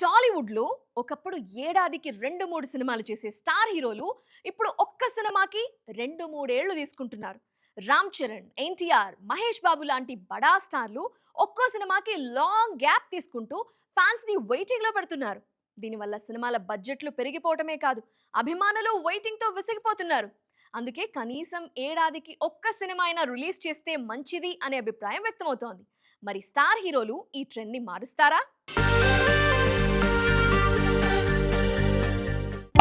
టాలీవుడ్‌లో ఒకప్పుడు ఏడాదికి 2, 3 సినిమాలు చేసే స్టార్ హీరోలు ఇప్పుడు ఒక్క సినిమాకి 2, 3 ఏళ్లు తీసుకుంటున్నారు. రామ్ చరణ్, ఎన్టీఆర్, మహేష్ బాబు లాంటి బడా స్టార్లు ఒక్కో సినిమాకి లాంగ్ గ్యాప్ తీసుకుంటూ ఫ్యాన్స్‌ని వెయిటింగ్‌లో పెడుతున్నారు. దీనివల్ల సినిమాల బడ్జెట్లు పెరిగిపోవటమే కాదు, అభిమానులు వెయిటింగ్‌తో విసిగిపోతున్నారు. అందుకే కనీసం ఏడాదికి ఒక్క సినిమా అయినా రిలీజ్ చేస్తే మంచిది అనే అభిప్రాయం వ్యక్తమవుతోంది. మరి స్టార్ హీరోలు ఈ ట్రెండ్‌ని మారుస్తారా?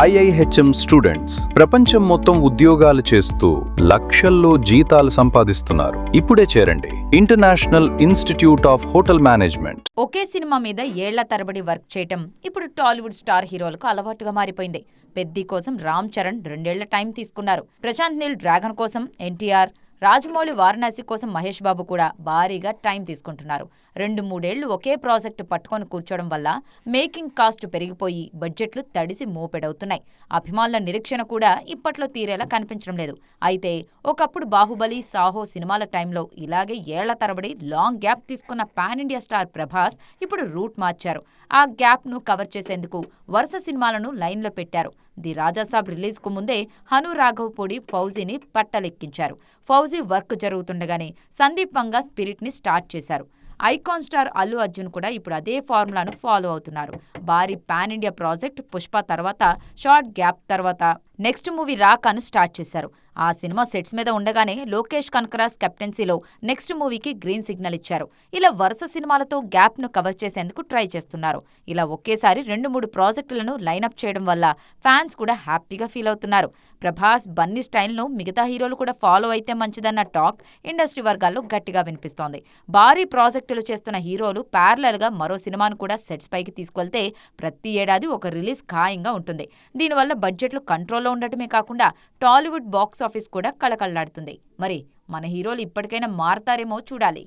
ఐఐహెచ్ఎం స్టూడెంట్స్ ప్రపంచం మొత్తం ఉద్యోగాలు చేస్తూ లక్షల్లో జీతాలు సంపాదిస్తున్నారు. ఇప్పుడే చేరండి international institute of hotel management. Okay cinema మీద ఏళ్ల తరబడి వర్క్ చేయటం ఇప్పుడు టాలీవుడ్ స్టార్ హీరోలకు అలవాటుగా మారిపోయింది. పెద్ది కోసం రామ్ చరణ్ 2 ఏళ్ల టైం తీసుకున్నారు. ప్రశాంత్ నీల్ డ్రాగన్ కోసం ఎన్టీఆర్, రాజమౌళి వారణాసి కోసం మహేష్ బాబు కూడా భారీగా టైం తీసుకుంటున్నారు. 2-3 ఏళ్లు ఒకే ప్రాజెక్టు పట్టుకొని కూర్చోవడం వల్ల మేకింగ్ కాస్ట్ పెరిగిపోయి బడ్జెట్లు తడిసి మోపెడవుతున్నాయి. అభిమానుల నిరీక్షణ కూడా ఇప్పట్లో తీరేలా కనిపించడం లేదు. అయితే ఒకప్పుడు బాహుబలి, సాహో సినిమాల టైంలో ఇలాగే ఏళ్ల తరబడి లాంగ్ గ్యాప్ తీసుకున్న పాన్ ఇండియా స్టార్ ప్రభాస్ ఇప్పుడు రూట్ మార్చారు. ఆ గ్యాప్ను కవర్ చేసేందుకు వరుస సినిమాలను లైన్లో పెట్టారు. ది రాజాసాబ్ రిలీజ్కు ముందే హను రాఘవపూడి ఫౌజీని పట్టలెక్కించారు. ఫౌజీ వర్క్ జరుగుతుండగానే సందీప్ వంగా స్పిరిట్ని స్టార్ట్ చేశారు. ఐకాన్ స్టార్ అల్లు అర్జున్ కూడా ఇప్పుడు అదే ఫార్ములాను ఫాలో అవుతున్నారు. భారీ పాన్ ఇండియా ప్రాజెక్ట్ పుష్ప తర్వాత షార్ట్ గ్యాప్ తర్వాత నెక్స్ట్ మూవీ రాకాను స్టార్ట్ చేశారు. ఆ సినిమా సెట్స్ మీద ఉండగానే లోకేష్ కనకరాజ్ కెప్టెన్సీలో నెక్స్ట్ మూవీకి గ్రీన్ సిగ్నల్ ఇచ్చారు. ఇలా వరుస సినిమాలతో గ్యాప్ను కవర్ చేసేందుకు ట్రై చేస్తున్నారు. ఇలా ఒకేసారి 2-3 ప్రాజెక్టులను లైనప్ చేయడం వల్ల ఫ్యాన్స్ కూడా హ్యాపీగా ఫీల్ అవుతున్నారు. ప్రభాస్, బన్నీ స్టైల్ను మిగతా హీరోలు కూడా ఫాలో అయితే మంచిదన్న టాక్ ఇండస్ట్రీ వర్గాల్లో గట్టిగా వినిపిస్తోంది. భారీ ప్రాజెక్టులు చేస్తున్న హీరోలు ప్యారలల్గా మరో సినిమాను కూడా సెట్స్ పైకి తీసుకెళ్తే ప్రతి ఏడాది ఒక రిలీజ్ ఖాయంగా ఉంటుంది. దీనివల్ల బడ్జెట్లు కంట్రోల్లో ఉండటమే కాకుండా టాలీవుడ్ బాక్స్ ఆఫీస్ కూడా కళకళలాడుతుంది. మరి మన హీరోలు ఇప్పటికైనా మారతారేమో చూడాలి.